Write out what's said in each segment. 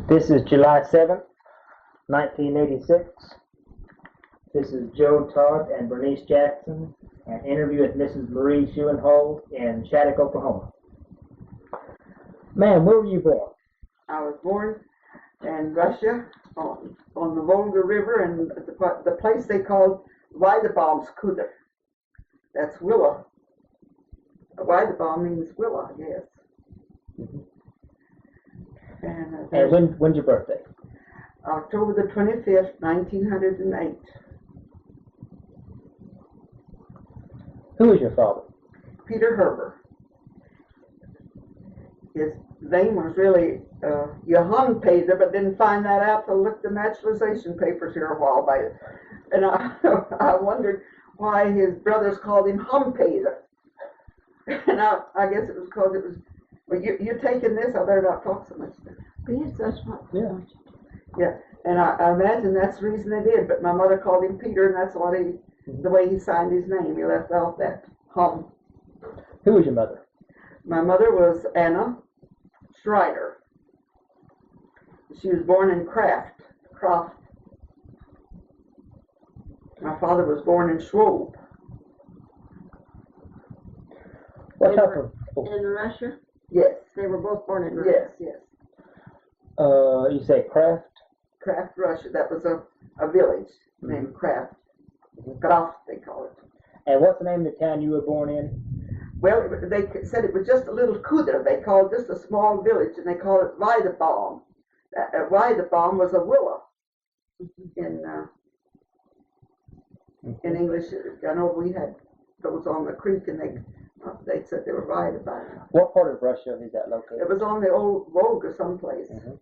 This is July 7th, 1986. This is Joe, Todd, and Berenice Jackson, an interview with Mrs. Marie Schoenhals in Shattuck, Oklahoma. Ma'am, where were you born? I was born in Russia on the Volga River, and the place they called Weidebaumskuder. That's willow. Weidebaum means willow, yes. Mm-hmm. And when's your birthday? October the 25th, 1908. Who was your father? Peter Herber. His name was really Johann Peter, but didn't find that out till I looked the naturalization papers here a while back. And I wondered why his brothers called him Humpeter. And I guess it was because it was, well, you're taking this, I better not talk so much. Yes, that's what. Yeah. Yeah, and I imagine that's the reason they did, but my mother called him Peter, and that's what the way he signed his name. He left off that hum. Who was your mother? My mother was Anna Schreider. She was born in Kraft. My father was born in Schwob. What type of? In Russia? Yes. They were both born in Russia. Yes. You say Kraft? Kraft, Russia. That was a village named Kraft. Kraft, they call it. And what's the name of the town you were born in? Well, they said it was just a little kuder. They called just a small village, and they called it Weidebaum. Weidebaum was a willow in English. I know we had those on the creek, and they said they were Weidebaum. What part of Russia is that located? It was on the old Volga someplace. Mm-hmm.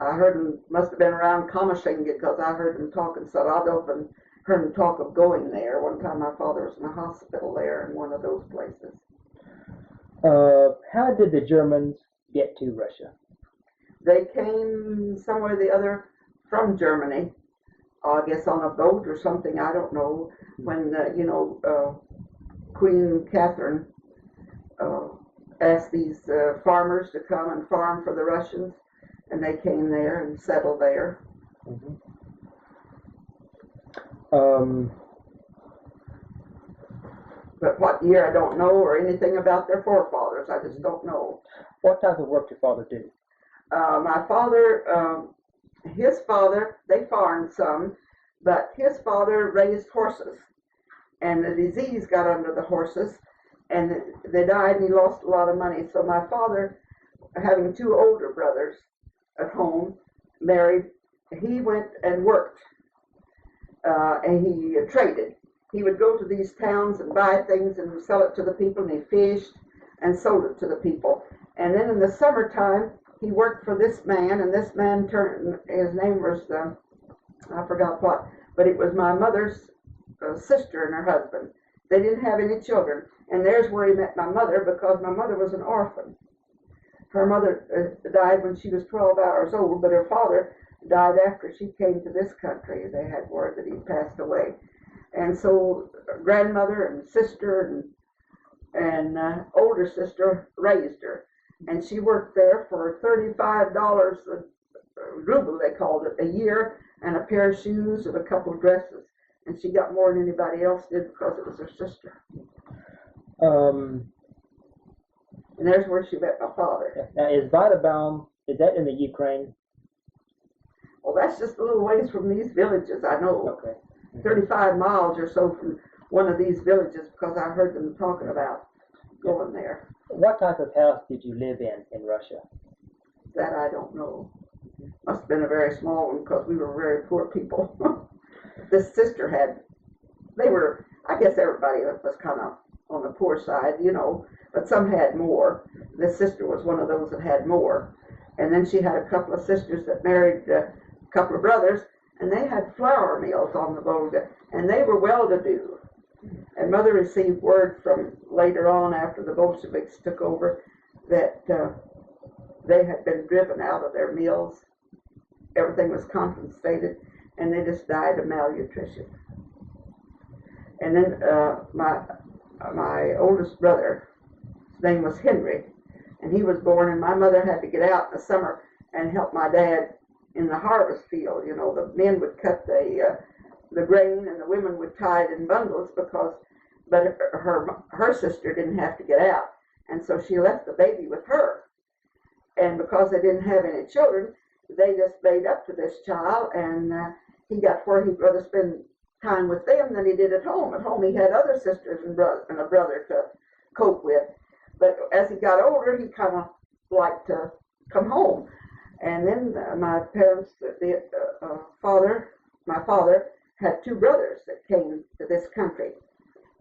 I heard them, must have been around Kamashinga, because I heard them talk in Saradov and heard them talk of going there. One time my father was in a hospital there in one of those places. How did the Germans get to Russia? They came some way or the other from Germany, I guess on a boat or something, I don't know, when, Queen Catherine asked these farmers to come and farm for the Russians, and they came there and settled there. Mm-hmm. But what year, I don't know, or anything about their forefathers. I just don't know. What type of work did your father do? My father, his father, they farmed some, but his father raised horses. And the disease got under the horses, and they died, and he lost a lot of money. So my father, having two older brothers at home, married, he went and worked, and he traded. He would go to these towns and buy things and sell it to the people, and he fished and sold it to the people. And then in the summertime, he worked for this man, and this man his name was, I forgot what, but it was my mother's sister and her husband. They didn't have any children, and there's where he met my mother, because my mother was an orphan. Her mother died when she was 12 hours old, but her father died after she came to this country. They had word that he passed away. And so grandmother and sister and older sister raised her. And she worked there for $35 a ruble, they called it, a year, and a pair of shoes and a couple of dresses. And she got more than anybody else did because it was her sister. And there's where she met my father. Now, is Weidebaum, is that in the Ukraine? Well, that's just a little ways from these villages, I know. Okay. 35 miles or so from one of these villages, because I heard them talking about going there. What type of house did you live in Russia? That I don't know. Must have been a very small one, because we were very poor people. This sister I guess everybody was kind of on the poor side, but some had more. This sister was one of those that had more. And then she had a couple of sisters that married a couple of brothers, and they had flour mills on the Volga, and they were well-to-do. And Mother received word from later on, after the Bolsheviks took over, that they had been driven out of their mills. Everything was confiscated, and they just died of malnutrition. And then my oldest brother, his name was Henry, and he was born, and my mother had to get out in the summer and help my dad in the harvest field. You know, the men would cut the grain and the women would tie it in bundles but her sister didn't have to get out, and so she left the baby with her. And because they didn't have any children, they just made up to this child, and he got where he'd rather spend time with them than he did at home. At home he had other sisters and a brother to cope with. But as he got older, he kind of liked to come home. And then my parents, my father had two brothers that came to this country.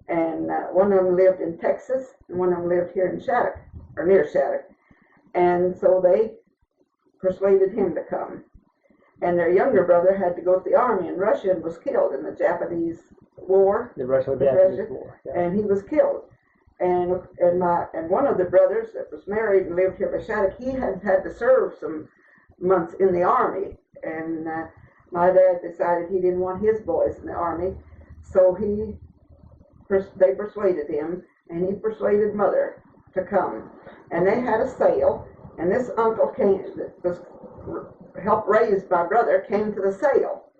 And one of them lived in Texas, and one of them lived here in Shattuck, or near Shattuck. And so they persuaded him to come. And their younger brother had to go to the army in Russia and was killed in the Japanese War. The Russo-Japanese War. Yeah. And he was killed. And one of the brothers that was married and lived here in Shattuck, he had to serve some months in the army. And my dad decided he didn't want his boys in the army, so they persuaded him, and he persuaded Mother to come. And they had a sale, and this uncle helped raise my brother, came to the sale.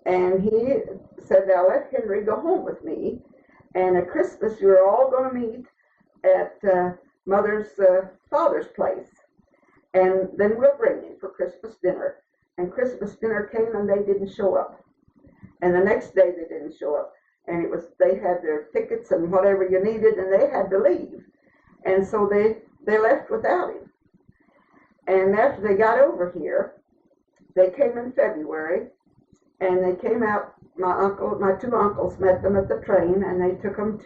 And he said, now let Henry go home with me, and at Christmas you're all going to meet at Mother's father's place, and then we'll bring him for Christmas dinner. And Christmas dinner came, and they didn't show up. And the next day they didn't show up. And they had their tickets and whatever you needed, and they had to leave. And so they left without him. And after they got over here, they came in February, and they came out. My two uncles met them at the train, and they took them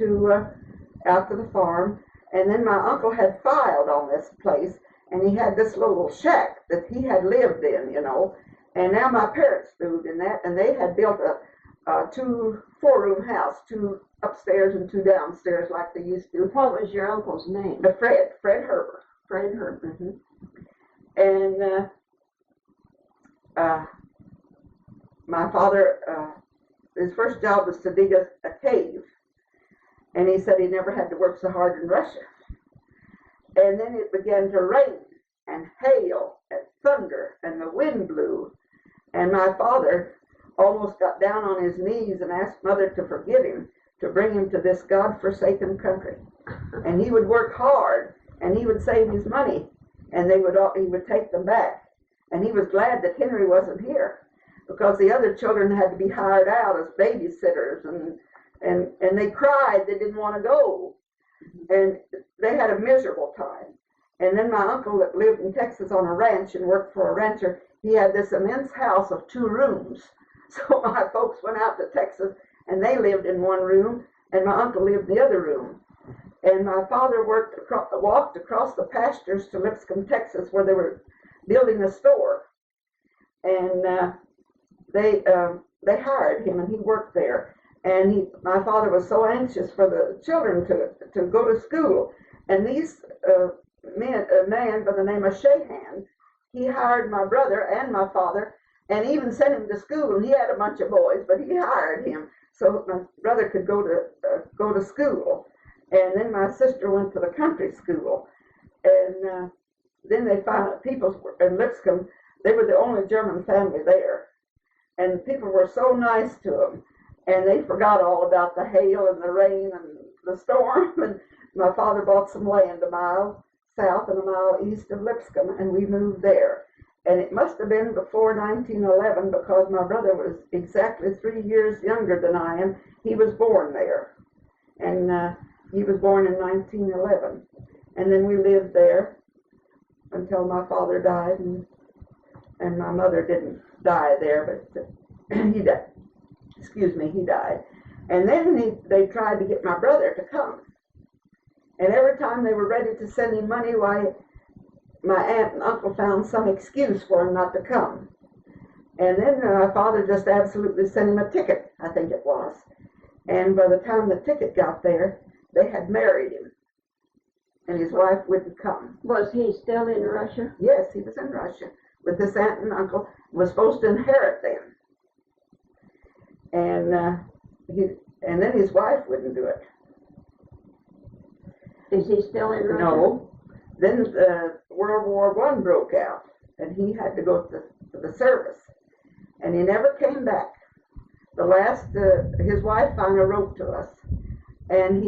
out to the farm. And then my uncle had filed on this place, and he had this little shack that he had lived in, you know. And now my parents moved in that, and they had built a 4-room house, 2 upstairs and 2 downstairs like they used to. What was your uncle's name? Fred Herbert. Fred Herbert. Mm-hmm. And my father, his first job was to dig a cave. And he said he never had to work so hard in Russia. And then it began to rain and hail and thunder, and the wind blew. And my father almost got down on his knees and asked Mother to forgive him, to bring him to this God-forsaken country. And he would work hard, and he would save his money, and he would take them back. And he was glad that Henry wasn't here, because the other children had to be hired out as babysitters, and they cried, they didn't want to go. And they had a miserable time. And then my uncle that lived in Texas on a ranch and worked for a rancher, he had this immense house of 2 rooms. So my folks went out to Texas, and they lived in 1 room, and my uncle lived in the other room. And my father walked across the pastures to Lipscomb, Texas, where they were building a store. And they hired him, and he worked there. And my father was so anxious for the children to go to school. And these a man by the name of Schoenhals, he hired my brother and my father, and even sent him to school. And he had a bunch of boys, but he hired him so my brother could go to school. And then my sister went to the country school. And then they found people in Lipscomb, they were the only German family there. And people were so nice to them. And they forgot all about the hail and the rain and the storm. And my father bought some land a mile south and a mile east of Lipscomb, and we moved there. And it must have been before 1911, because my brother was exactly 3 years younger than I am. He was born there. And he was born in 1911. And then we lived there until my father died, and my mother didn't die there, but he died. He died. And then they tried to get my brother to come. And every time they were ready to send him money, why, my aunt and uncle found some excuse for him not to come. And then my father just absolutely sent him a ticket, I think it was. And by the time the ticket got there, they had married him. And his wife wouldn't come. Was he still in Russia? Yes, he was in Russia with his aunt and uncle. Was supposed to inherit them. And then his wife wouldn't do it. Is he still in Russia? No. Then World War I broke out. and he had to go to the service, and he never came back. The last, his wife finally wrote to us, and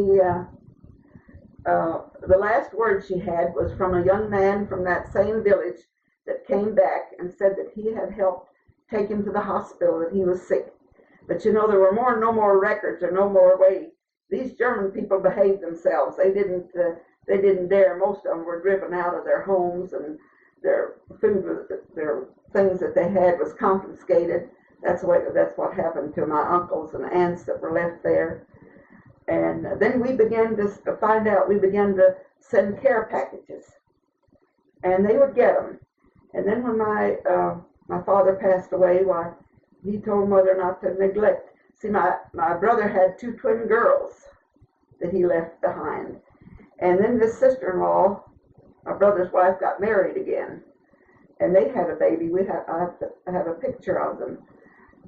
the last word she had was from a young man from that same village that came back and said that he had helped take him to the hospital, that he was sick. But you know, there were no more records or no more way. These German people behaved themselves. They didn't dare. Most of them were driven out of their homes, and their food, their things that they had was confiscated. That's what happened to my uncles and aunts that were left there. And then we began to find out. We began to send care packages, and they would get them. And then when my father passed away, why, he told Mother not to neglect. See, my brother had 2 twin girls that he left behind. And then this sister-in-law, my brother's wife, got married again. And they had a baby. I have a picture of them.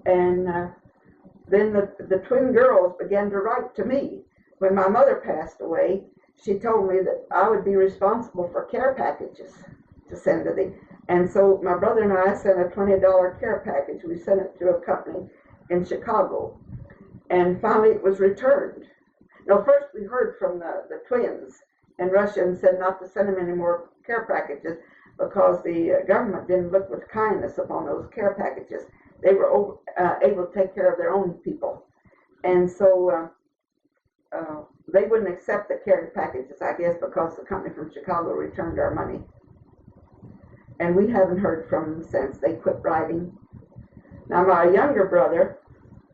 And then the twin girls began to write to me. When my mother passed away, she told me that I would be responsible for care packages to send to them. And so my brother and I sent a $20 care package. We sent it to a company in Chicago. And finally it was returned. Now, first we heard from the twins in Russia and said not to send them any more care packages because the government didn't look with kindness upon those care packages. They were able to take care of their own people. And so they wouldn't accept the care packages, I guess, because the company from Chicago returned our money. And we haven't heard from them since. They quit writing. Now, my younger brother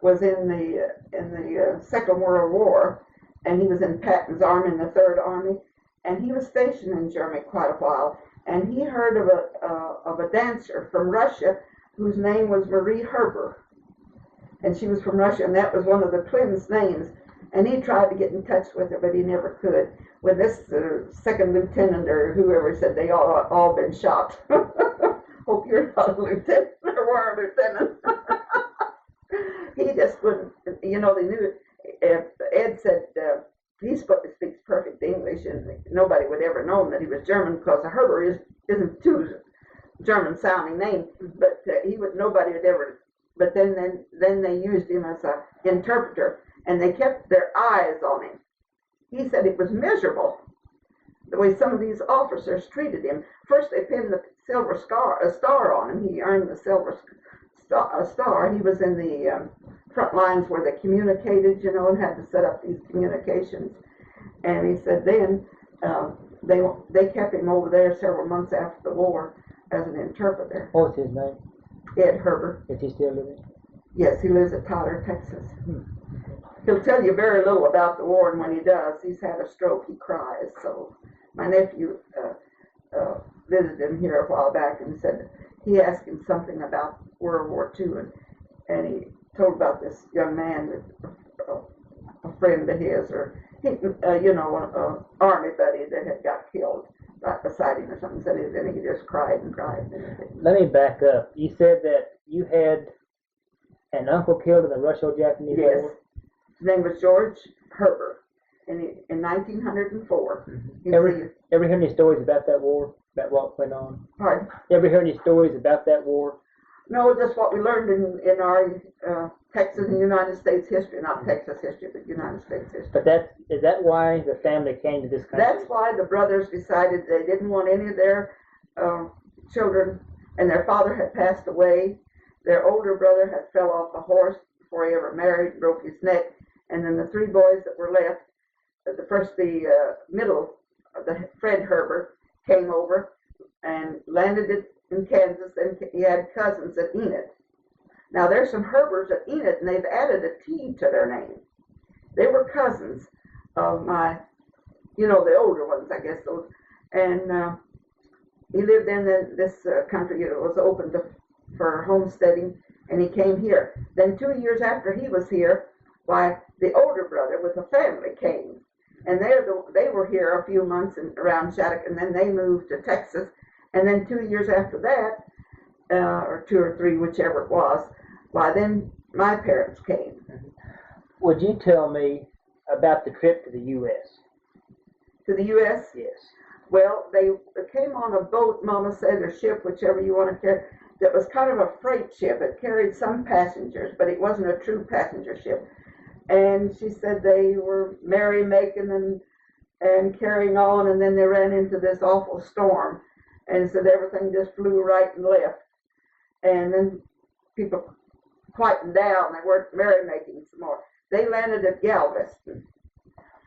was in the Second World War, and he was in Patton's army, in the Third Army, and he was stationed in Germany quite a while. And he heard of a dancer from Russia whose name was Marie Herber, and she was from Russia, and that was one of the twins' names. And he tried to get in touch with her, but he never could. When this second lieutenant or whoever said they all been shot. Hope you're not a lieutenant or were a lieutenant. He just wouldn't, you know, they knew. Ed said he speaks perfect English, and nobody would ever know that he was German because Herber isn't too German-sounding name, but nobody would ever. But then they used him as an interpreter, and they kept their eyes on him. He said it was miserable the way some of these officers treated him. First, they pinned the silver star on him. He earned the silver star. He was in the front lines where they communicated, you know, and had to set up these communications. And he said then they kept him over there several months after the war as an interpreter. What's his name? Ed Herber. Is he still living? Yes, he lives at Tyler, Texas. He'll tell you very little about the war, and when he does, he's had a stroke, he cries. So my nephew visited him here a while back and said he asked him something about World War II, and he told about this young man, a friend of his, or an army buddy that had got killed right beside him or something. Said and he just cried and cried. Let me back up. You said that you had an uncle killed in the Russo-Japanese Yes. War? His name was George Herber, in 1904. Mm-hmm. Ever hear any stories about that war, about what went on? Pardon? Ever hear any stories about that war? No, just what we learned in our Texas and United States history, not Texas history, but United States history. But is that why the family came to this country? That's why the brothers decided they didn't want any of their children, and their father had passed away. Their older brother had fell off a horse before he ever married, broke his neck, and then the 3 boys that were left, the middle, Fred Herber, came over and landed in Kansas, and he had cousins at Enid. Now there's some Herbers at Enid, and they've added a T to their name. They were cousins of my, the older ones, I guess those. And he lived in this country. It was open for homesteading, and he came here. Then 2 years after he was here, why, the older brother with the family came, and they were here a few months around Shattuck, and then they moved to Texas. And then 2 years after that, or 2 or 3, whichever it was, why, then my parents came. Would you tell me about the trip to the U.S.? To the U.S.? Yes. Well, they came on a boat, Mama said, or ship, whichever you want to carry, that was kind of a freight ship. It carried some passengers, but it wasn't a true passenger ship. And she said they were merrymaking and carrying on, and then they ran into this awful storm. And said everything just flew right and left. And then people quietened down. They weren't merrymaking some more. They landed at Galveston.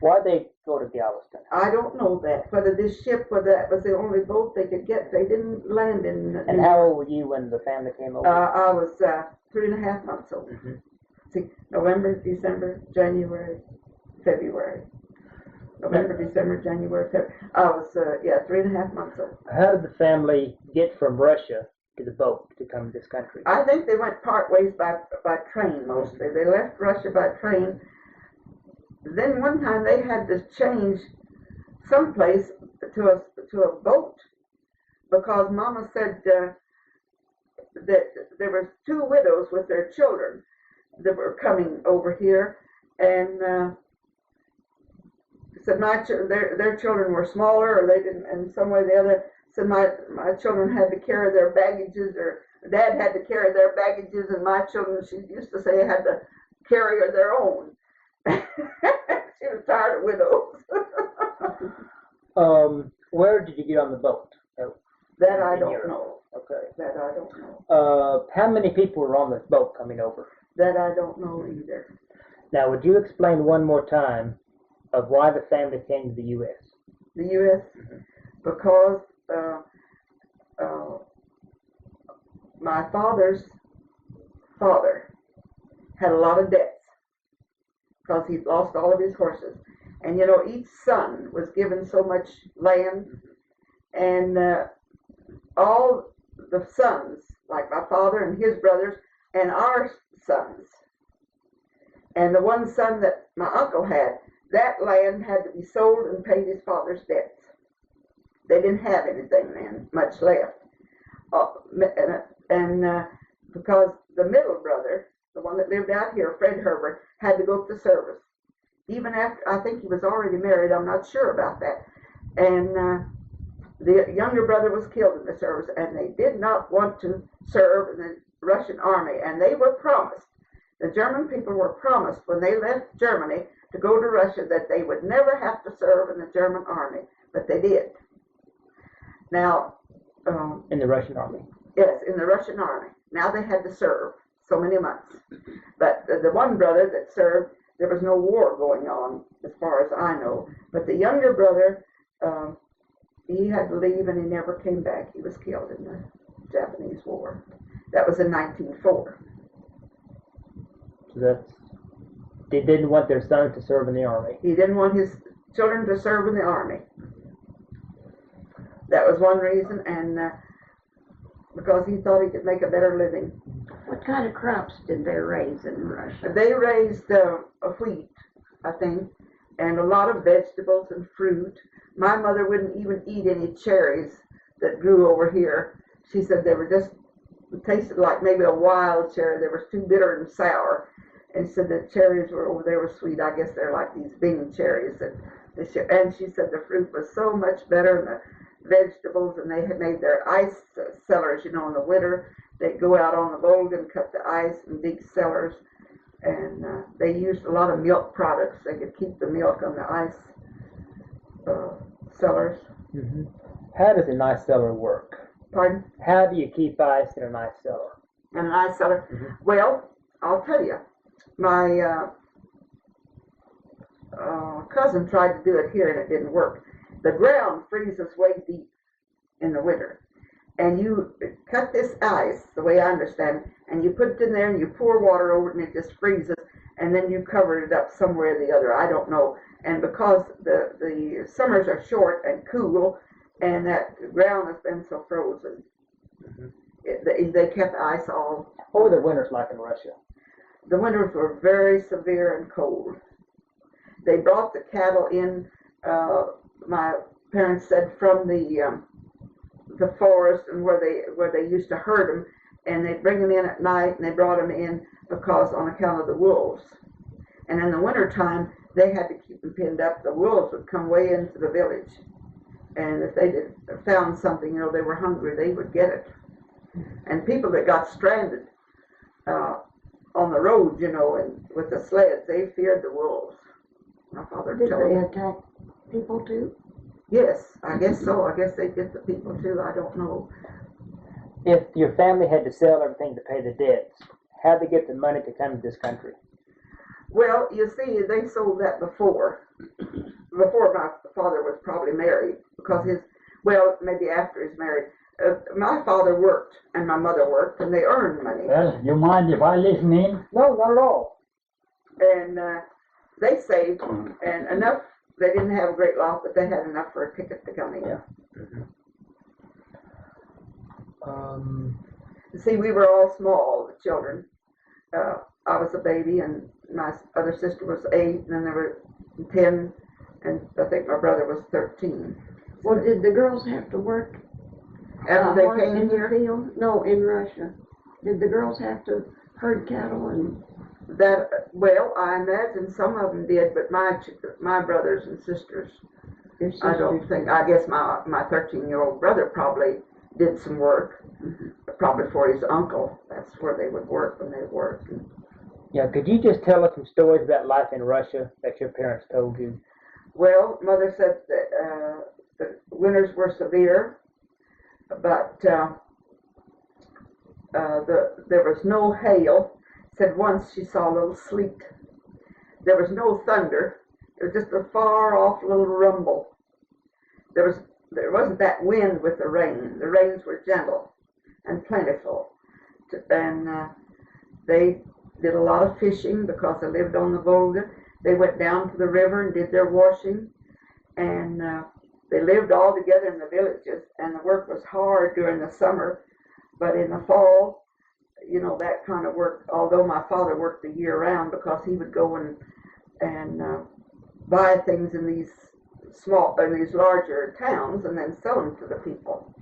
Why'd they go to Galveston? I don't know that. Whether this ship, whether that was the only boat they could get, they didn't land in. And how old were you when the family came over? I was 3.5 months old. Mm-hmm. See, November, December, January, February. November, December, January, February. I was, 3.5 months old. How did the family get from Russia to the boat to come to this country? I think they went part ways by train mostly. They left Russia by train. Then one time they had to change someplace to a boat because Mama said that there were 2 widows with their children that were coming over here, and said their children were smaller, or they didn't, in some way or the other. Said my children had to carry their baggages, or Dad had to carry their baggages, and my children, she used to say, had to carry their own. She was tired of widows. Where did you get on the boat? That I don't know. Okay. That I don't know. How many people were on this boat coming over? That I don't know either. Now, would you explain one more time of why the family came to the U.S.? The U.S. Mm-hmm. Because my father's father had a lot of debts because he'd lost all of his horses. And, you know, each son was given so much land, and all the sons, like my father and his brothers, and our sons, and the one son that my uncle had, that land had to be sold and paid his father's debts. They didn't have anything then, much left. Because the middle brother, the one that lived out here, Fred Herbert, had to go to service. Even after, I think he was already married, I'm not sure about that. And the younger brother was killed in the service, and they did not want to serve in the Russian army. And they were promised, the German people were promised when they left Germany to go to Russia that they would never have to serve in the German army, but they did. Now, in the Russian army? Yes, in the Russian army. Now they had to serve so many months. But the one brother that served, there was no war going on, as far as I know. But the younger brother, he had to leave and he never came back. He was killed in the Japanese War. That was in 1904. So they didn't want their son to serve in the army. He didn't want his children to serve in the army. That was one reason, and because he thought he could make a better living. What kind of crops did they raise in Russia? They raised wheat, I think, and a lot of vegetables and fruit. My mother wouldn't even eat any cherries that grew over here. She said they were just tasted like maybe a wild cherry. They were too bitter and sour. And said the cherries were over there were sweet. I guess they're like these Bing cherries. And she said the fruit was so much better, and the vegetables, and they had made their ice cellars, you know, in the winter. They'd go out on the Volga and cut the ice in big cellars. And they used a lot of milk products. They could keep the milk on the ice cellars. Mm-hmm. How does an ice cellar work? Pardon? How do you keep ice in an ice cellar? In an ice cellar? Mm-hmm. Well, I'll tell you. My cousin tried to do it here and it didn't work. The ground freezes way deep in the winter. And you cut this ice, the way I understand it, and you put it in there and you pour water over it and it just freezes, and then you cover it up somewhere or the other. I don't know. And because the summers are short and cool, and that ground has been so frozen, mm-hmm. They kept ice all. What were the winters like in Russia? The winters were very severe and cold. They brought the cattle in, my parents said, from the forest and where they used to herd them, and they'd bring them in at night, and they brought them in because on account of the wolves. And in the wintertime, they had to keep them pinned up. The wolves would come way into the village. And if they found something, they were hungry, they would get it. And people that got stranded on the road, and with the sleds, they feared the wolves. My father Did told they me. attack people too? Yes, I guess so. I guess they get the people too. I don't know. If your family had to sell everything to pay the debts, how'd they get the money to come to this country? Well, you see, they sold that before my father was probably married, because maybe after he's married. My father worked and my mother worked, and they earned money. Well, you mind if I listen in? No, not at all. And they saved, and enough. They didn't have a great lot, but they had enough for a ticket to come in. Yeah. See, we were all small, the children. I was a baby, and my other sister was 8, and then there were 10, and I think my brother was 13. Well, did the girls have to work After they came in the here, field? No, in Russia. Did the girls have to herd cattle and? I imagine some of them did, but my brothers and sisters, I don't think. I guess my 13-year-old brother probably did some work, probably for his uncle. That's where they would work when they worked. Yeah, could you just tell us some stories about life in Russia that your parents told you? Well, Mother said that the winters were severe, but there was no hail. Said once she saw a little sleet. There was no thunder. It was just a far off little rumble. There wasn't that wind with the rain. The rains were gentle and plentiful. And they did a lot of fishing because they lived on the Volga. They went down to the river and did their washing. And they lived all together in the villages. And the work was hard during the summer. But in the fall, that kind of work, although my father worked the year round because he would go and buy things in these larger towns and then sell them to the people.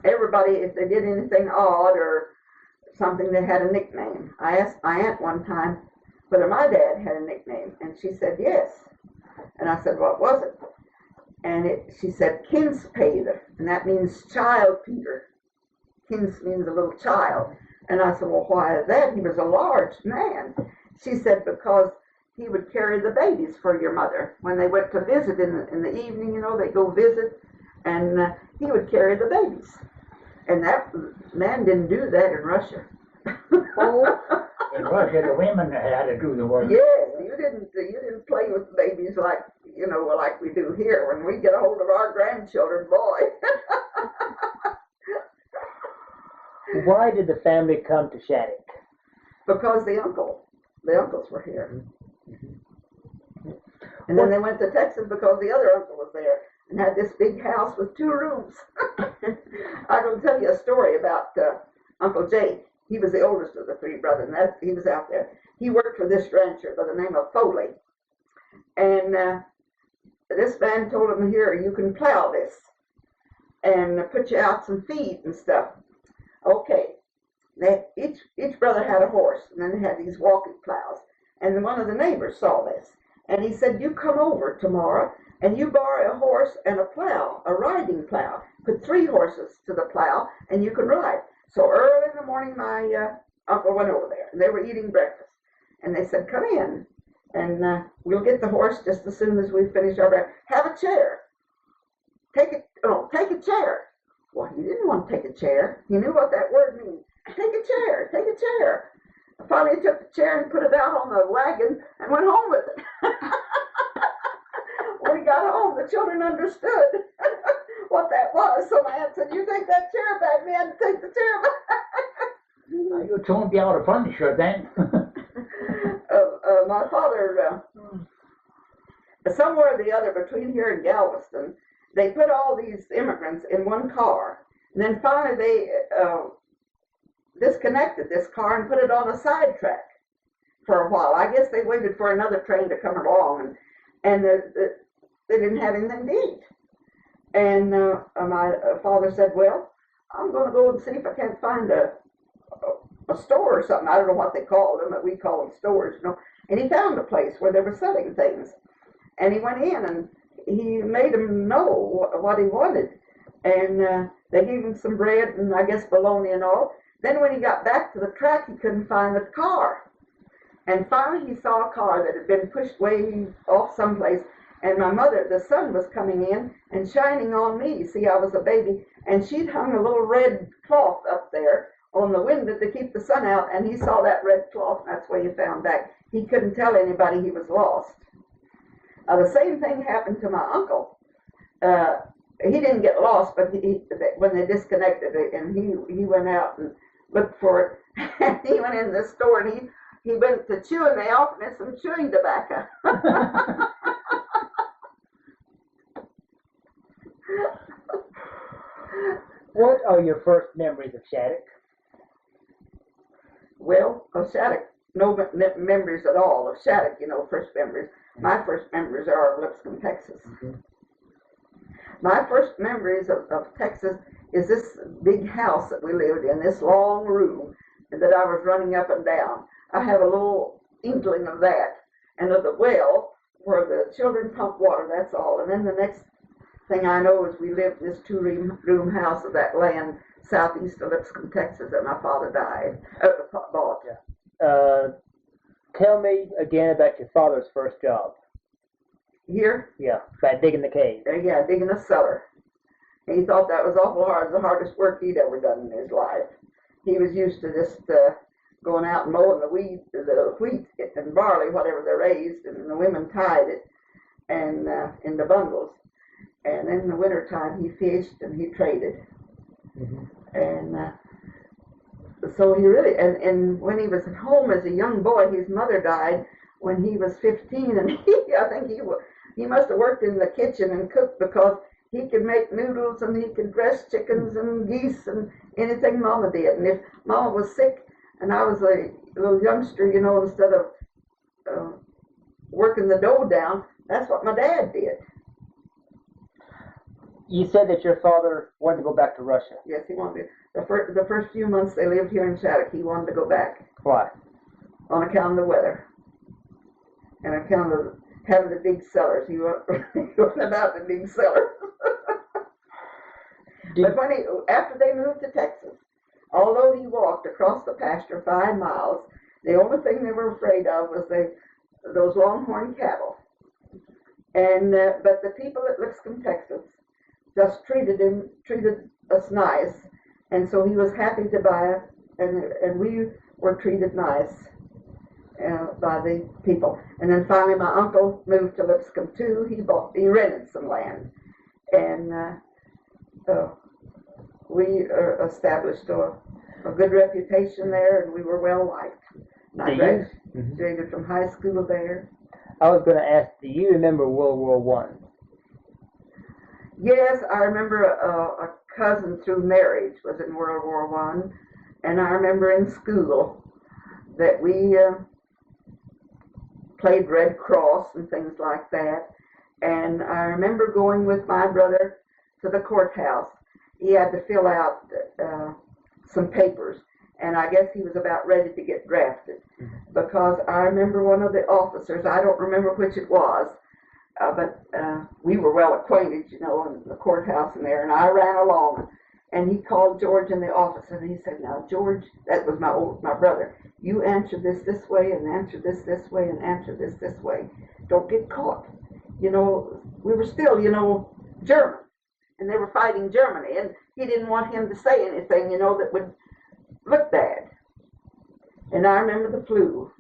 Everybody, if they did anything odd or something, they had a nickname. I asked my aunt one time whether my dad had a nickname, and she said yes. And I said, what was it? And she said Kinspeder, and that means child Peter. Kins means a little child. And I said, well, why is that? He was a large man. She said, because he would carry the babies for your mother. When they went to visit in the evening, they'd go visit, and he would carry the babies. And that man didn't do that in Russia. In Russia, the women had to do the work. Yes, you didn't play with babies like we do here. When we get a hold of our grandchildren, boy. Why did the family come to Shattuck? Because the uncles were here. And then they went to Texas because the other uncle was there and had this big house with 2 rooms. I'm going to tell you a story about Uncle Jake. He was the oldest of the 3 brothers, and he was out there. He worked for this rancher by the name of Foley. And this man told him, here, you can plow this and put you out some feed and stuff. Okay. Each brother had a horse, and then they had these walking plows. And then one of the neighbors saw this. And he said, you come over tomorrow, and you borrow a horse and a plow, a riding plow. Put 3 horses to the plow, and you can ride. So early in the morning, my uncle went over there, and they were eating breakfast. And they said, come in, and we'll get the horse just as soon as we finish our breakfast. Have a chair. Take a chair. Well, he didn't want to take a chair. He knew what that word means. Take a chair, take a chair. And finally, he took the chair and put it out on the wagon and went home with it. When he got home, the children understood what that was. So my aunt said, you take that chair back, man, take the chair back. You told me out of furniture then. My father, somewhere or the other between here and Galveston, they put all these immigrants in one car. And then finally they disconnected this car and put it on a sidetrack for a while. I guess they waited for another train to come along, and they didn't have anything to eat. And my father said, well, I'm going to go and see if I can't find a store or something. I don't know what they called them, but we call them stores, And he found a place where they were selling things. And he went in, and he made him know what he wanted. And they gave him some bread and I guess bologna and all. Then when he got back to the track, he couldn't find the car. And finally he saw a car that had been pushed way off someplace. And my mother, the sun was coming in and shining on me. See, I was a baby. And she'd hung a little red cloth up there on the window to keep the sun out. And he saw that red cloth, and that's where he found back. He couldn't tell anybody he was lost. The same thing happened to my uncle. He didn't get lost, but when they disconnected it, and he went out and looked for it. And he went in the store and he went to chew, and they offered him some chewing tobacco. What are your first memories of Shattuck? Well, of Shattuck, no memories at all of Shattuck, first memories. My first memories are of Lipscomb, Texas. Mm-hmm. My first memories of Texas is this big house that we lived in, this long room that I was running up and down. I have a little inkling of that, and of the well where the children pump water, that's all. And then the next thing I know is we lived in this two-room house of that land southeast of Lipscomb, Texas, that my father bought. Tell me again about your father's first job. Here? Yeah, by digging the cave. Yeah, digging a cellar. And he thought that was awful hard, the hardest work he'd ever done in his life. He was used to just going out and mowing the wheat and barley, whatever they raised, and the women tied it and in the bundles. And in the wintertime, he fished and he traded. Mm-hmm. And so he really, and when he was at home as a young boy, his mother died when he was 15, and I think he must have worked in the kitchen and cooked, because he could make noodles and he could dress chickens and geese and anything Mama did. And if Mama was sick and I was a little youngster, instead of working the dough down, that's what my dad did. You said that your father wanted to go back to Russia. Yes, he wanted to. The first few months they lived here in Shattuck, he wanted to go back. Why? On account of the weather. And on account of having to dig cellars. He wasn't about to dig cellars. But after they moved to Texas, although he walked across the pasture 5 miles, the only thing they were afraid of was those longhorn cattle. And but the people at Lipscomb, Texas, just treated us nice, and so he was happy to buy it, and we were treated nice by the people. And then finally my uncle moved to Lipscomb too. He rented some land, and we established a good reputation there, and we were well liked. And I graduated from high school there. I was going to ask, do you remember World War I? Yes, I remember a cousin through marriage was in World War I, and I remember in school that we played Red Cross and things like that. And I remember going with my brother to the courthouse. He had to fill out some papers, and I guess he was about ready to get drafted, because I remember one of the officers, I don't remember which it was, but we were well acquainted, in the courthouse and there, and I ran along, and he called George in the office, and he said, "Now, George," that was my brother, "you answer this way, and answer this way, and answer this way. Don't get caught." We were still, German, and they were fighting Germany, and he didn't want him to say anything, that would look bad. And I remember the flu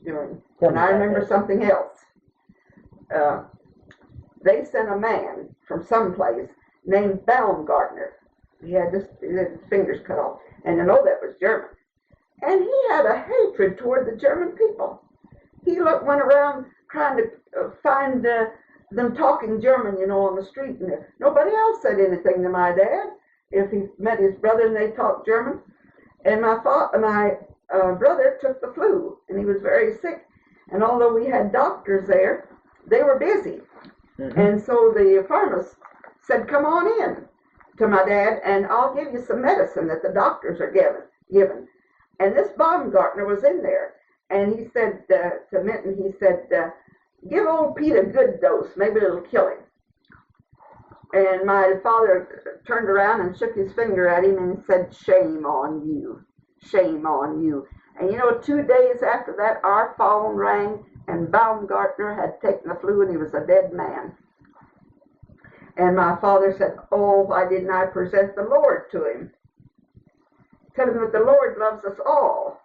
and I remember something else. They sent a man from someplace named Baumgartner. He had his fingers cut off, and that was German. And he had a hatred toward the German people. He went around trying to find them talking German, on the street. And nobody else said anything to my dad if he met his brother and they talked German. And my brother took the flu, and he was very sick. And although we had doctors there, they were busy. Mm-hmm. And so the pharmacist said, "Come on in to my dad, and I'll give you some medicine that the doctors are given." And this Baumgartner was in there, and he said to Minton, he said, "Give old Pete a good dose, maybe it'll kill him." And my father turned around and shook his finger at him and said, "Shame on you, shame on you." And 2 days after that, our phone rang, and Baumgartner had taken the flu and he was a dead man. And my father said, "Oh, why didn't I present the Lord to him? Tell him that the Lord loves us all,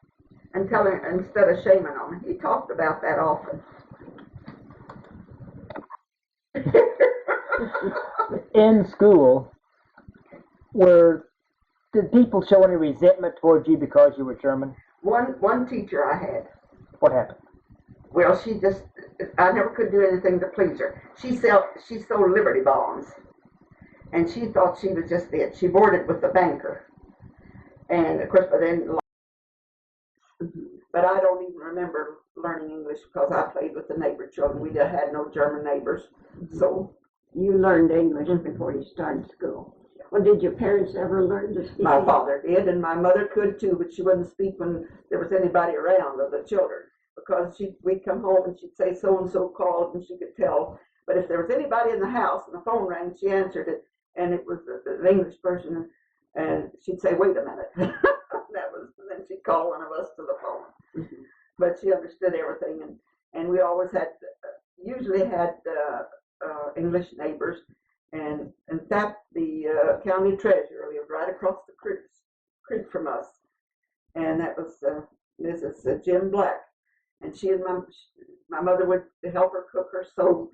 and tell him instead of shaming him." He talked about that often. In school, did people show any resentment towards you because you were German? One teacher I had. What happened? Well, I never could do anything to please her. She sold Liberty bonds, and she thought she was just it. She boarded with the banker, and of course, but I don't even remember learning English because I played with the neighbor children. We had no German neighbors, so You learned English before you started school. Well, did your parents ever learn to speak my English? father did, and my mother could too, but she wouldn't speak when there was anybody around of the children, because we'd come home and she'd say so and so called, and she could tell. But if there was anybody in the house and the phone rang, she answered it, and it was an English person, and she'd say, "Wait a minute." And then she'd call one of us to the phone. Mhm. But she understood everything, and we always usually had English neighbors, and in fact the county treasurer lived right across the creek from us, and that was Mrs. Jim Black, and she and my mother would help her cook her soap,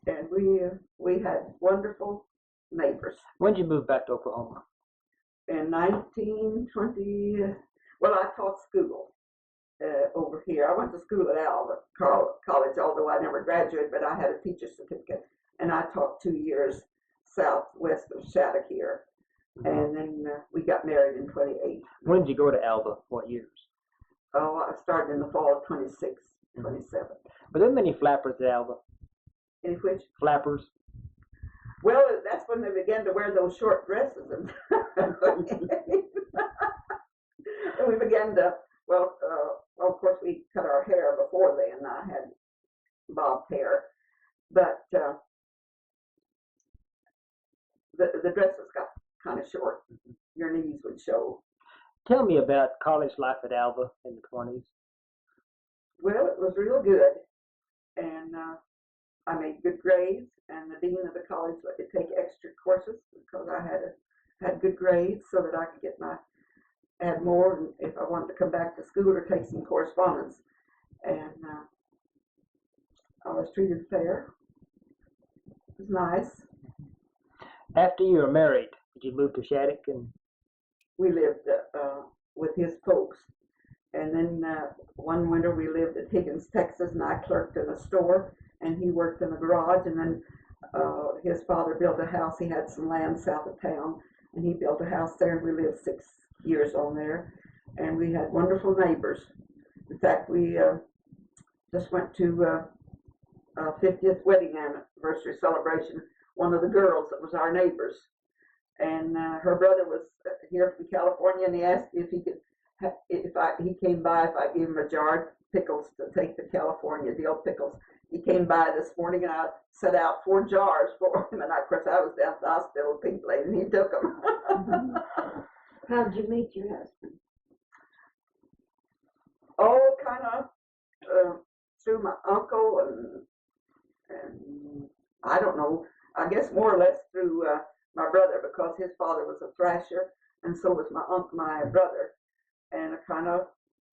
and we had wonderful neighbors. When did you move back to Oklahoma? In 1920, well, I taught school over here. I went to school at Alva College, although I never graduated, but I had a teacher's certificate, and I taught 2 years southwest of Shattuck here, and then we got married in 28. When did you go to Alva? What years? Oh, I started in the fall of 26, 27. Were there many flappers at Alva? In which, Flappers? well, that's when they began to wear those short dresses, and we began to, well, of course, we cut our hair before then. I had bobbed hair, but the dresses got kind of short. Your knees would show. Tell me about college life at Alva in the 20s. Well, it was real good, and I made good grades, and the dean of the college let me take extra courses because I had good grades so that I could add more if I wanted to come back to school or take some correspondence. And I was treated fair. It was nice. After you were married, did you move to Shattuck? And We lived with his folks. And then one winter we lived at Higgins, Texas, and I clerked in a store, and he worked in a garage. And then his father built a house. He had some land south of town, and he built a house there, and we lived 6 years on there. And we had wonderful neighbors. In fact, we just went to a 50th wedding anniversary celebration. One of the girls that was our neighbors, and her brother was here from California, and he asked me if he could, he came by if I gave him a jar of pickles to take to California, dill pickles. He came by this morning, and I set out 4 jars for him, and of course I was down at the hospital, pink lady, and he took them. How'd you meet your husband? Oh, kind of through my uncle, and I don't know, I guess more or less through my brother, because his father was a thrasher, and so was my brother. And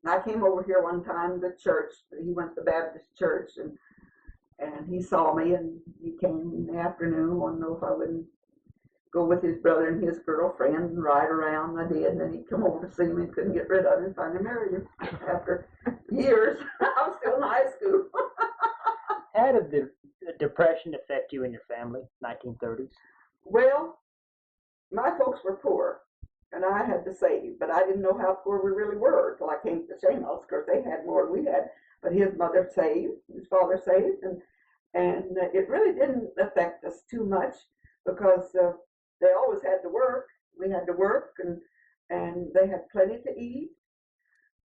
I came over here one time to church. He went to the Baptist church, and he saw me, and he came in the afternoon, wanted to know if I wouldn't go with his brother and his girlfriend and ride around. I did, and then he'd come over to see me and couldn't get rid of him, and finally married him after years. I was still in high school. how did the Depression affect you and your family, 1930s? Well, my folks were poor, and I had to save, but I didn't know how poor we really were until I came to Schoenhals, because they had more than we had. But his mother saved, his father saved, and it really didn't affect us too much, because they always had to work. We had to work, and they had plenty to eat,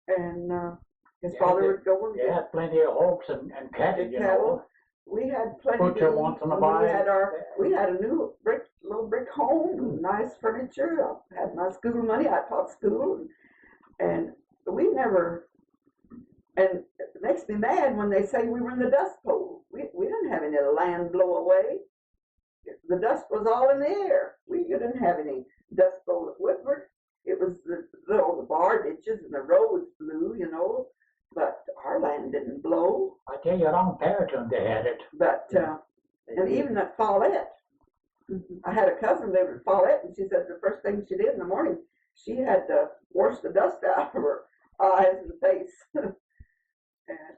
and his father would go and They had plenty of hogs and cattle, you know. We had plenty Put to your eat. once in a We while. had a new little brick home, nice furniture. I had my school money. I taught school, and we never. And it makes me mad when they say we were in the Dust Bowl. We didn't have any land blow away. The dust was all in the air. You didn't have any Dust Bowl at Woodward. It was the bar ditches and the roads blew, but our land didn't blow. I tell you, around Perriton they had it. But and even at Follett, I had a cousin lived at Follett, and she said the first thing she did in the morning, she had to wash the dust out of her eyes and face.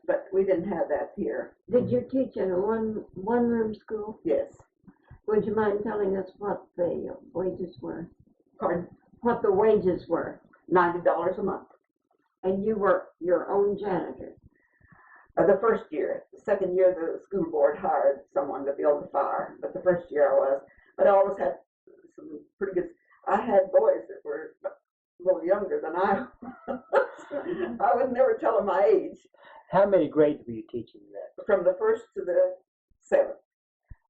But we didn't have that here. Did you teach in a one-room school? Yes. Would you mind telling us what the wages were? Pardon? What the wages were? $90 a month. And you were your own janitor? The first year. The second year, the school board hired someone to build the fire. But the first year I was. But I always had some pretty good. I had boys that were a little younger than I was. I would never tell them my age. How many grades were you teaching then? From the first to the seventh.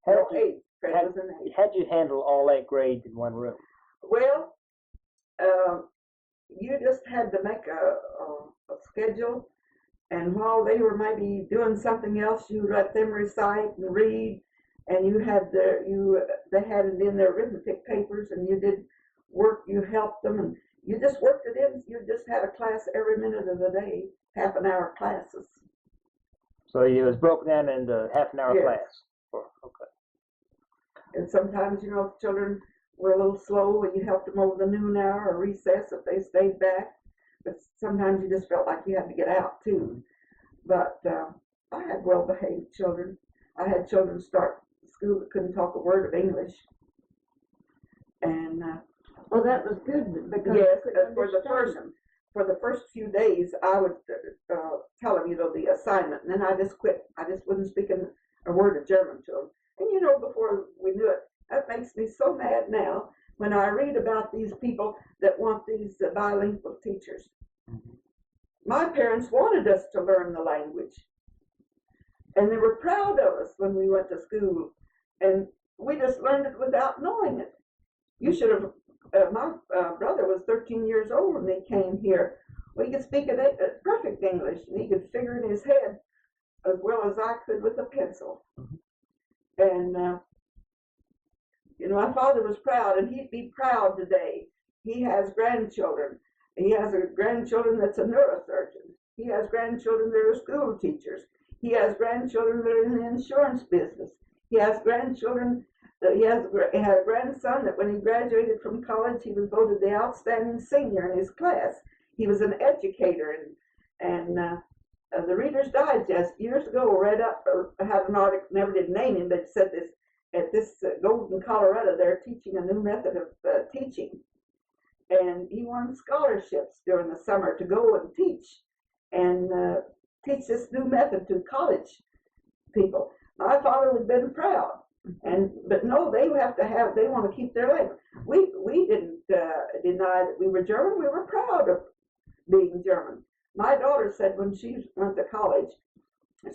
Eighth. Grade was in eighth. How'd you handle all 8 grades in one room? Well, you just had to make a schedule, and while they were maybe doing something else, you let them recite and read, and they had it in their arithmetic papers, and you did work. You helped them, and you just worked it in. You just had a class every minute of the day, half-an-hour classes. So it was broken down into half-an-hour Yes. class. Okay. And sometimes, if children were a little slow, and you helped them over the noon hour or recess if they stayed back. But sometimes you just felt like you had to get out too. But I had well-behaved children. I had children start school that couldn't talk a word of English. And Well, that was good because yes, you could for the first few days, I would tell them, the assignment, and then I just quit. I just wouldn't speak a word of German to them. And before we knew it, that makes me so mad now when I read about these people that want these bilingual teachers. Mm-hmm. My parents wanted us to learn the language, and they were proud of us when we went to school, and we just learned it without knowing it. You should have. My brother was 13 years old when he came here. Well, he could speak perfect English, and he could figure in his head as well as I could with a pencil. Mm-hmm. And my father was proud, and he'd be proud today. He has grandchildren. He has a grandchildren that's a neurosurgeon. He has grandchildren that are school teachers. He has grandchildren that are in the insurance business. He has grandchildren. He had a grandson that when he graduated from college, he was voted the outstanding senior in his class. He was an educator, and the Reader's Digest years ago had an article, never did name him, but said this. At this Golden, Colorado, they're teaching a new method of teaching. And he won scholarships during the summer to go and teach this new method to college people. My father would have been proud. But no, they want to keep their language. We didn't deny that we were German. We were proud of being German. My daughter said when she went to college,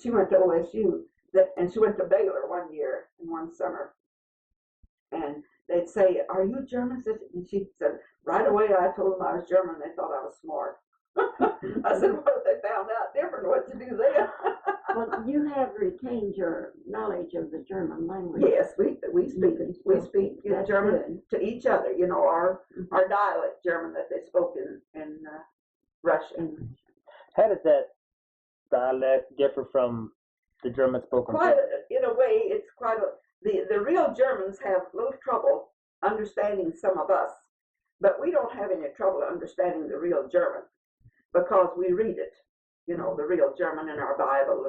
she went to OSU, and she went to Baylor one year in one summer. And they'd say, "Are you German?" And she said, right away I told them I was German. They thought I was smart. I said, what if they found out different? What to do then? Well, you have retained your knowledge of the German language. Yes, we speak German to each other. Our dialect German that they spoke in Russian. How does that dialect differ from the German spoken? In a way, it's the real Germans have a little trouble understanding some of us, but we don't have any trouble understanding the real German because we read it, the real German in our Bible.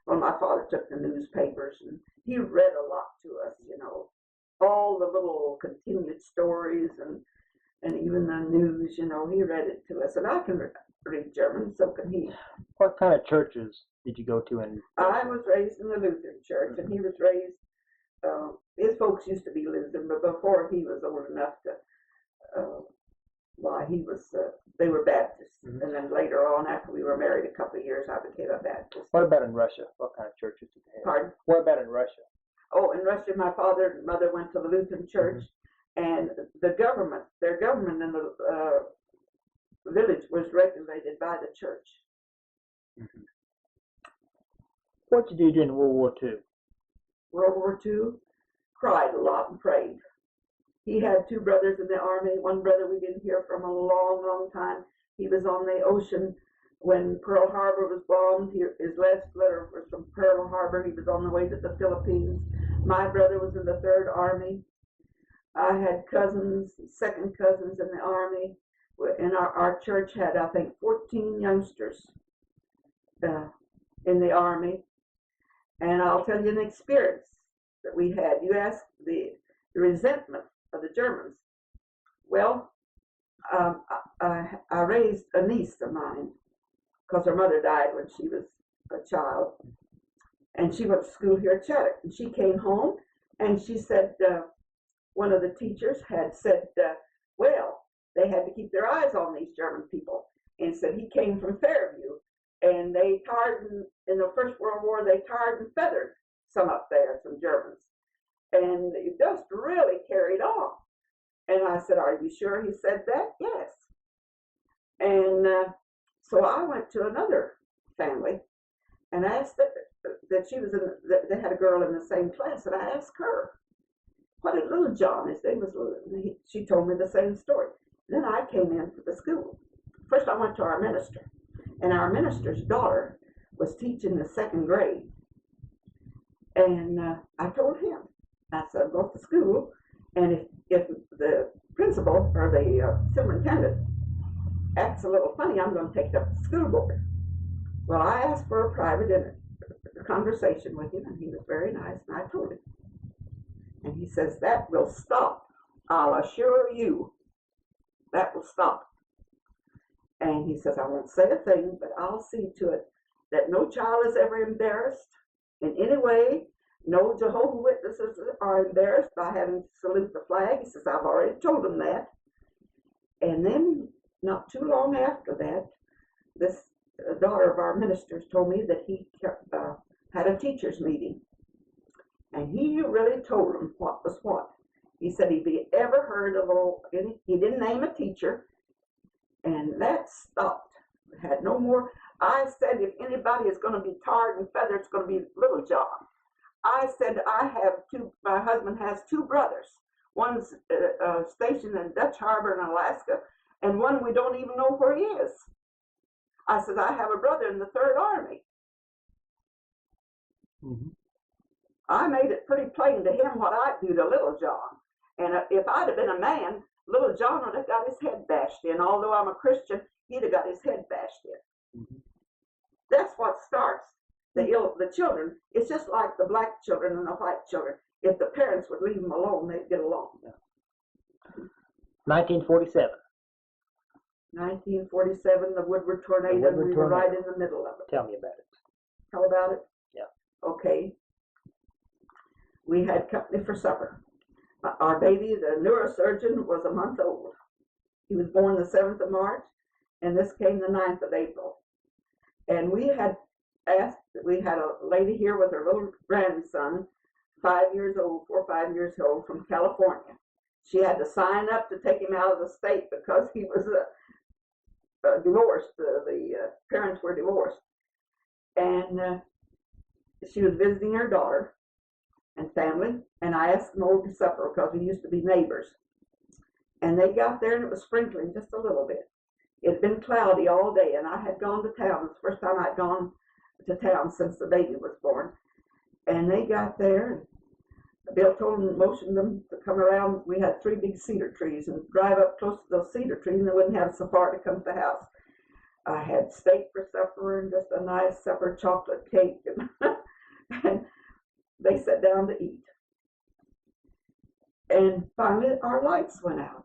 And my father took the newspapers and he read a lot to us, all the little continued stories and even the news, he read it to us. And I can read German, so can he. What kind of churches did you go to? I was raised in the Lutheran church, and he was raised. His folks used to be Lutheran, but before he was old enough to while he was, they were Baptists. Mhm. And then later on, after we were married a couple of years, I became a Baptist. What about in Russia? What kind of churches did they have? Pardon? What about in Russia? Oh, in Russia, my father and mother went to the Lutheran church, and their government in the village was regulated by the church. Mm-hmm. What did you do during World War II? World War II, cried a lot and prayed. He had two brothers in the army. One brother we didn't hear from a long, long time. He was on the ocean when Pearl Harbor was bombed. His last letter was from Pearl Harbor. He was on the way to the Philippines. My brother was in the 3rd Army. I had cousins, second cousins in the Army. And our church had, I think, 14 youngsters in the Army. And I'll tell you an experience that we had. You asked the resentment of the Germans. Well, I raised a niece of mine because her mother died when she was a child. And she went to school here at Shattuck. And she came home and she said, one of the teachers had said, well, they had to keep their eyes on these German people. And said he came from Fairview. And they tarred, in the First World War, they tarred and feathered some up there, some Germans. And it just really carried on. And I said, are you sure he said that? Yes. And so I went to another family and asked that she was that they had a girl in the same class, and I asked her, what did little John, his name was Little, she told me the same story. Then I came in for the school. First I went to our minister, and our minister's daughter was teaching the 2nd grade. And I told him, I said, I'll go to school, and if the principal or the superintendent acts a little funny, I'm going to take it up to the school board. Well, I asked for a private conversation with him, and he was very nice, and I told him. And he says, that will stop. I'll assure you, that will stop. And he says, I won't say a thing, but I'll see to it that no child is ever embarrassed in any way. No Jehovah's Witnesses are embarrassed by having to salute the flag. He says, I've already told them that. And then, not too long after that, this daughter of our ministers told me that he had a teachers' meeting. And he really told them what was what. He said, if he ever heard of he didn't name a teacher, and that stopped. Had no more. I said, if anybody is going to be tarred and feathered, it's going to be little John. I said, my husband has 2 brothers. One's stationed in Dutch Harbor in Alaska, and one we don't even know where he is. I said, I have a brother in the 3rd Army. Mm-hmm. I made it pretty plain to him what I'd do to little John. And if I'd have been a man, little John would have got his head bashed in. Although I'm a Christian, he'd have got his head bashed in. Mm-hmm. That's what starts the children. It's just like the black children and the white children. If the parents would leave them alone, they'd get along. 1947. 1947, the Woodward tornado. We were right in the middle of it. Tell me about it. How about it? Yeah. Okay. We had company for supper. Our baby, the neurosurgeon, was a month old. He was born the 7th of March, and this came the 9th of April. And we had a lady here with her little grandson, 5 years old, 4 or 5 years old, from California. She had to sign up to take him out of the state because he was divorced. The parents were divorced. And she was visiting her daughter and family, and I asked them over to supper because we used to be neighbors. And they got there, and it was sprinkling just a little bit. It had been cloudy all day, and I had gone to town. It was the first time I'd gone to town since the baby was born. And they got there, and Bill told them, motioned them to come around. We had 3 big cedar trees, and drive up close to those cedar trees, and they wouldn't have so far to come to the house. I had steak for supper and just a nice supper, chocolate cake, and they sat down to eat. And finally, our lights went out.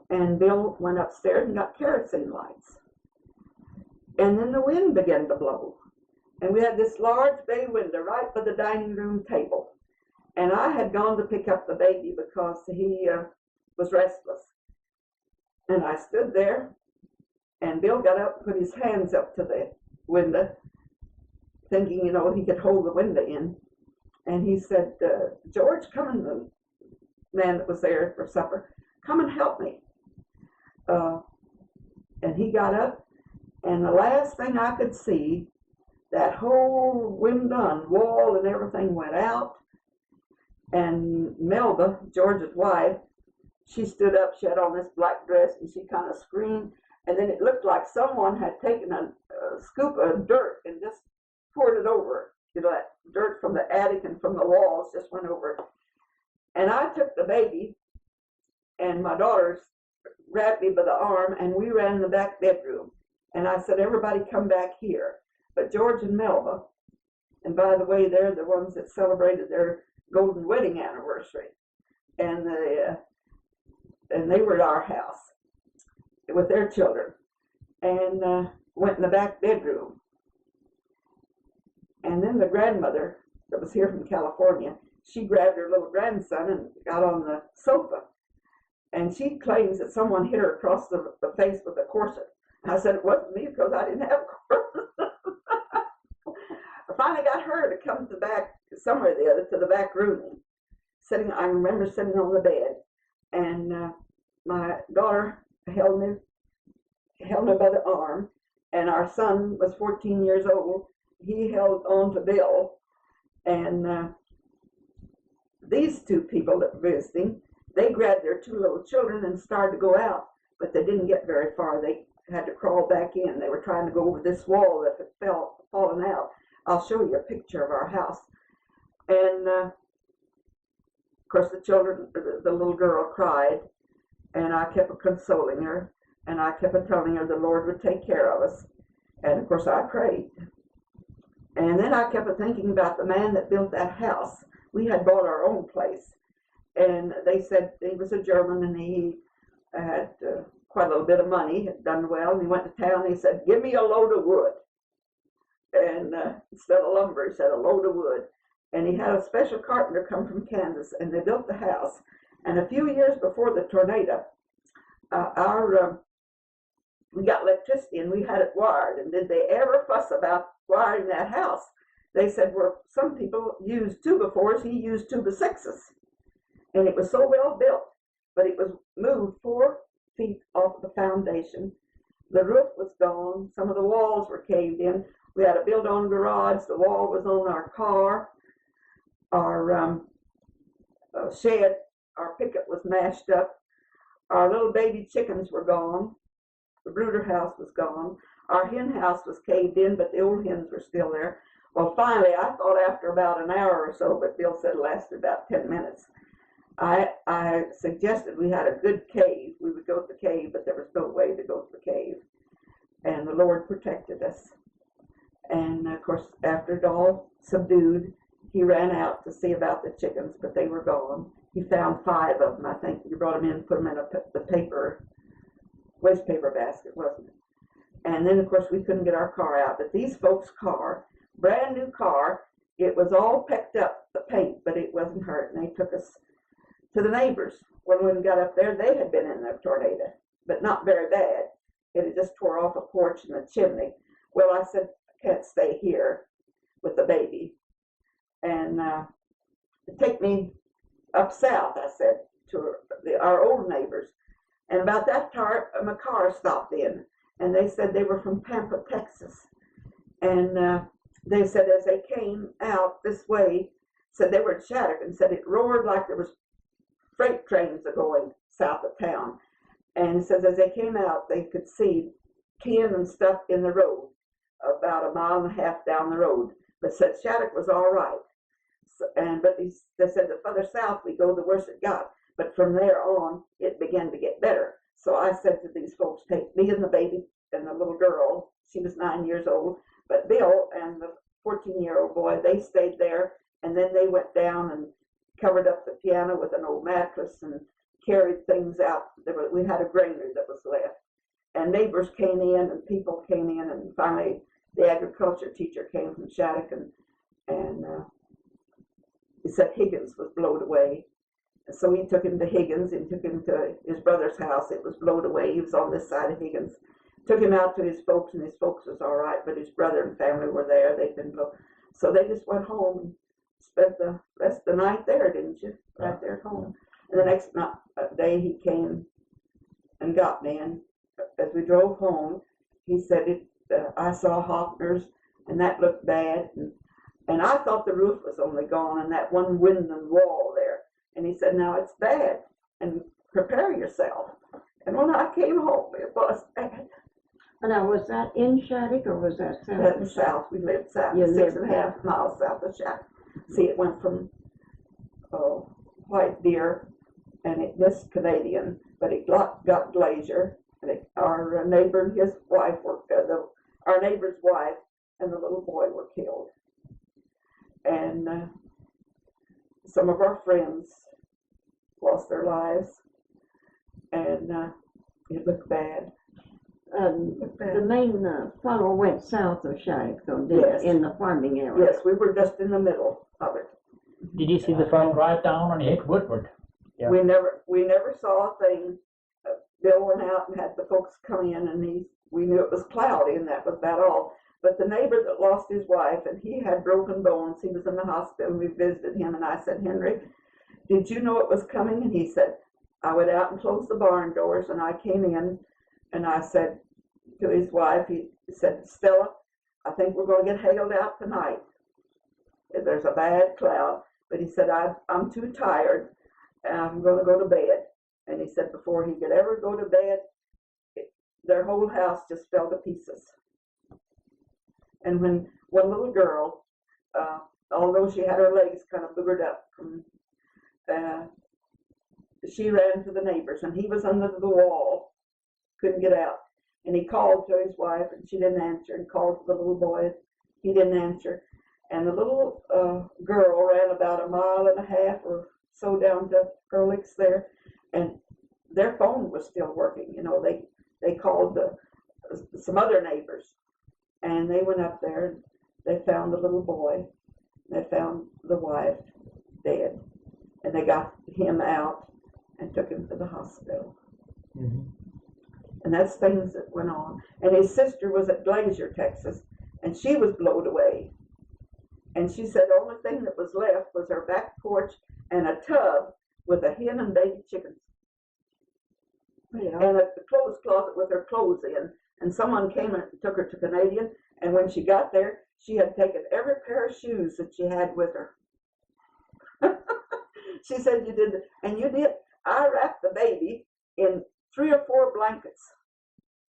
And Bill went upstairs and got kerosene lights. And then the wind began to blow. And we had this large bay window right by the dining room table. And I had gone to pick up the baby because he was restless. And I stood there, and Bill got up and put his hands up to the window, thinking, he could hold the window in. And he said, George, come in, the man that was there for supper, come and help me. And he got up, and the last thing I could see, that whole window and wall and everything went out. And Melba, George's wife, she stood up, she had on this black dress, and she kind of screamed. And then it looked like someone had taken a scoop of dirt and just poured it over. That dirt from the attic and from the walls just went over it. And I took the baby, and my daughters grabbed me by the arm, and we ran in the back bedroom. And I said, everybody come back here. But George and Melba, and by the way, they're the ones that celebrated their golden wedding anniversary. And they were at our house with their children, and went in the back bedroom. And then the grandmother that was here from California, she grabbed her little grandson and got on the sofa. And she claims that someone hit her across the face with a corset. I said it wasn't me because I didn't have a corset. I finally got her to come to the back, somewhere or the other, to the back room. I remember sitting on the bed, and my daughter held me by the arm, and our son was 14 years old. He held on to Bill, and these two people that were visiting, they grabbed their two little children and started to go out, but they didn't get very far. They had to crawl back in. They were trying to go over this wall that had fallen out. I'll show you a picture of our house. And of course the children, the little girl cried, and I kept consoling her, and I kept telling her the Lord would take care of us. And of course I prayed. And then I kept thinking about the man that built that house. We had bought our own place, and they said he was a German, and he had quite a little bit of money, had done well, and he went to town, and he said, give me a load of wood. And instead of lumber, he said a load of wood. And he had a special carpenter come from Kansas, and they built the house. And a few years before the tornado, we got electricity, and we had it wired. And did they ever fuss about wiring that house? They said, well, some people used 2x4s, he used 2x6s. And it was so well built, but it was moved 4 feet off the foundation. The roof was gone. Some of the walls were caved in. We had a built-on garage. The wall was on our car. Our shed, our picket was mashed up. Our little baby chickens were gone. The brooder house was gone. Our hen house was caved in, but the old hens were still there. Well, finally, I thought after about an hour or so, but Bill said it lasted about 10 minutes. I suggested we had a good cave. We would go to the cave, but there was no way to go to the cave. And the Lord protected us. And of course, after it all subdued, he ran out to see about the chickens, but they were gone. He found 5 of them. I think he brought them in, put them in the paper, waste paper basket, wasn't it? And then, of course, we couldn't get our car out. But these folks' car, brand new car, it was all pecked up, the paint, but it wasn't hurt. And they took us to the neighbors. When we got up there, they had been in a tornado, but not very bad. It had just tore off a porch and a chimney. Well, I said, I can't stay here with the baby. And take me up south, I said, to our old neighbors. And about that time, my car stopped in. And they said they were from Pampa, Texas. And they said as they came out this way, said they were at Shattuck, and said it roared like there was freight trains going south of town. And it says as they came out, they could see tin and stuff in the road, about 1.5 miles down the road. But said Shattuck was all right. So, but they said the further south we go, the worse it got. But from there on, it began to get better. So I said to these folks, take me and the baby and the little girl. She was 9 years old. But Bill and the 14-year-old boy, they stayed there. And then they went down and covered up the piano with an old mattress and carried things out. We had a granary that was left. And neighbors came in and people came in. And finally, the agriculture teacher came from Shattuck, and he said Higgins was blown away. So he took him to Higgins and took him to his brother's house. It was blowed away. He was on this side of Higgins. Took him out to his folks, and his folks was all right, but his brother and family were there. They'd been blown. So they just went home and spent the rest of the night there, didn't you? Right there at home. And the next day he came and got me, and as we drove home, he said, I saw Hoffner's, and that looked bad, and I thought the roof was only gone and that one window and wall there. And he said, now it's bad, and prepare yourself. And when I came home, it was bad. Now, was that in Shattuck or was that south? That was south. We lived south, You 6.5 miles south of Shattuck. See, it went from White Deer, and it missed Canadian, but it got Glacier. And our neighbor and his wife our neighbor's wife and the little boy were killed. And some of our friends lost their lives, and it looked bad. The main funnel went south of Shattuck, though, Yes. in the farming area. Yes, we were just in the middle of it. Did you see the Fell phone? right down and hit Woodward. Yeah. We never saw a thing. Bill went out and had the folks come in, and we knew it was cloudy, and that was about all. But the neighbor that lost his wife, and he had broken bones, he was in the hospital, and we visited him, and I said, Henry, did you know it was coming? And he said, I went out and closed the barn doors, and I came in, and I said to his wife, he said, Stella, I think we're going to get hailed out tonight. There's a bad cloud. But he said, I'm too tired, and I'm going to go to bed. And he said before he could ever go to bed, their whole house just fell to pieces. And when one little girl, although she had her legs kind of boogered up, she ran to the neighbors, and he was under the wall, couldn't get out. And he called to his wife, and she didn't answer, and called to the little boy, he didn't answer. And the little girl ran about 1.5 miles or so down to Ehrlich's there, and their phone was still working. You know, they called some other neighbors, and they went up there, and they found the little boy, they found the wife dead, and they got him out and took him to the hospital. Mm-hmm. And that's things that went on. And his sister was at Glacier, Texas, and she was blown away. And she said the only thing that was left was her back porch and a tub with a hen and baby chickens. Yeah. And a clothes closet with her clothes in. And someone came and took her to Canadian, and when she got there, she had taken every pair of shoes that she had with her. She said, you did, and you did. I wrapped the baby in 3 or 4 blankets.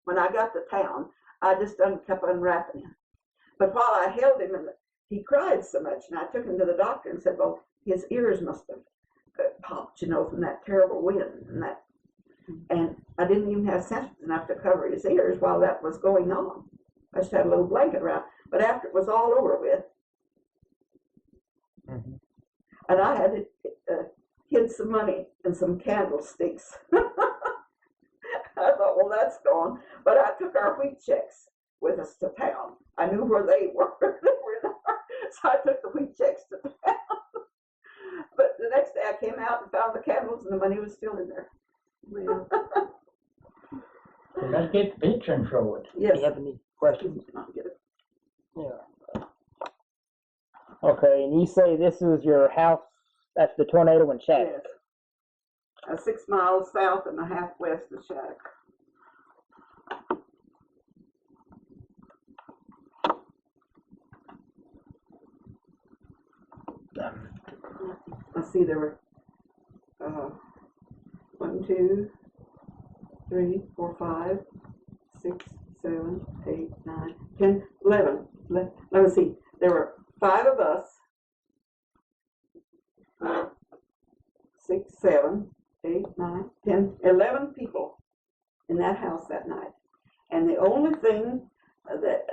When I got to town, I just kept unwrapping him. But while I held him, he cried so much, and I took him to the doctor and said, well, his ears must have popped, you know, from that terrible wind and that. And I didn't even have sense enough to cover his ears while that was going on. I just had a little blanket around. But after it was all over with, Mm-hmm. and I had hid some money and some candlesticks. I thought, well, that's gone. But I took our wheat checks with us to town. I knew where they were. So I took the wheat checks to town. But the next day I came out and found the candles, and the money was still in there. Well, So let's get the picture and show it. Yes. Do you have any questions? I'll get it. Yeah. Okay, and you say this is your house, that's the tornado in Shattuck. Yes. 6 miles south and a half west of Shattuck. I see there were 1, 2, 3, 4, 5, 6, 7, 8, 9, 10, 11. Let me see. There were 5 of us. 6, 7, 8, 9, 10, 11 people in that house that night. And the only thing that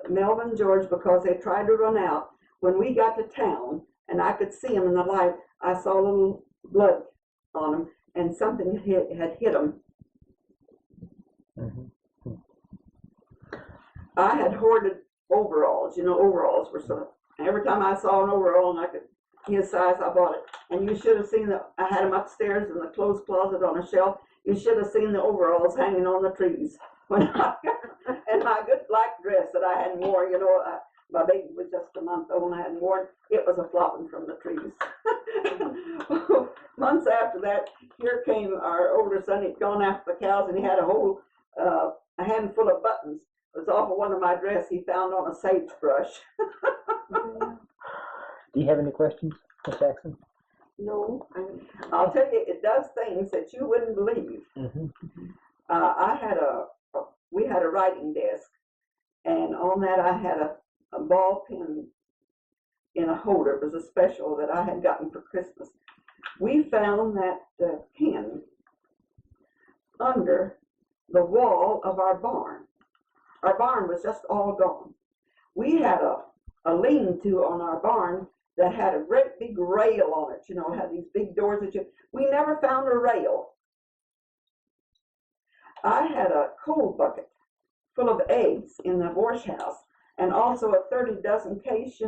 Melvin, George, because they tried to run out, when we got to town and I could see them in the light, I saw a little blood on them, and something had hit them. Mm-hmm. I had hoarded overalls. You know, overalls were so. Every time I saw an overall, and his size, I bought it. And you should have seen I had them upstairs in the clothes closet on a shelf. You should have seen the overalls hanging on the trees. And my good black dress that I hadn't worn, my baby was just a month old and I hadn't worn, it was a flopping from the trees. Months after that, here came our older son. He'd gone after the cows and he had a handful of buttons. It was off of one of my dress he found on a sagebrush. Do you have any questions, Miss Jackson? No, I'll tell you, it does things that you wouldn't believe. Mm-hmm. We had a writing desk, and on that I had a ball pen in a holder. It was a special that I had gotten for Christmas. We found that pen under the wall of our barn. Our barn was just all gone. We had a lean-to on our barn that had a great big rail on it, had these big doors we never found a rail. I had a coal bucket full of eggs in the wash house, and also a 30 dozen case,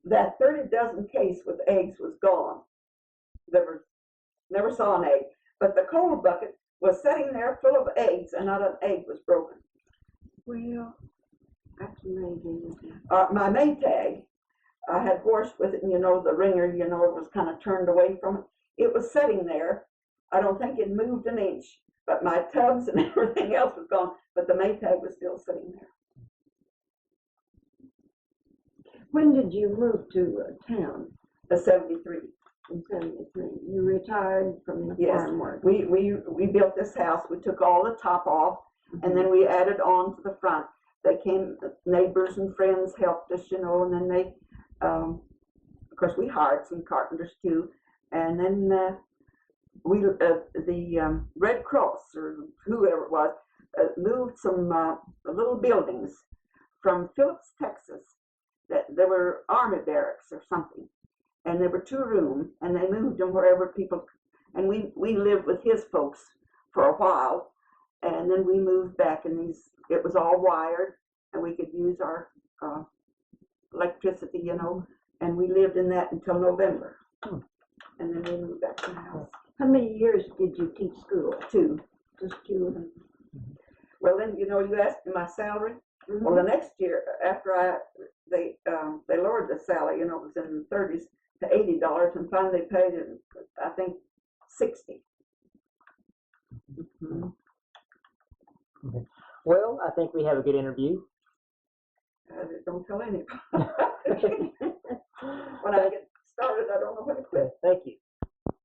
That 30 dozen case with eggs was gone. Never saw an egg. But the coal bucket was sitting there full of eggs, and not an egg was broken. well, that's amazing. My Maytag, I had horsed with it, and the ringer, it was kind of turned away from it. It was sitting there. I don't think it moved an inch, but my tubs and everything else was gone, but the Maytag was still sitting there. When did you move to town? The 73. In 73. You retired from the Yes. farm work. We built this house. We took all the top off, and then we added on to the front. They came, neighbors and friends helped us, and then they, of course, we hired some carpenters too, and then the Red Cross or whoever it was moved some little buildings from Phillips, Texas. That there were army barracks or something, and there were 2 rooms, and they moved them wherever people, and we lived with his folks for a while, and then we moved back, and it was all wired, and we could use our electricity, and we lived in that until November, and then we moved back to the house. How many years did you teach school? 2. Just 2 of them. Well, then, you asked me my salary. Mm-hmm. Well, the next year, after they lowered the salary, it was in the 30s to $80, and finally they paid it, I think, $60. Mm-hmm. Okay. Well, I think we have a good interview. Don't tell anybody. When I get started, I don't know when to quit. Thank you.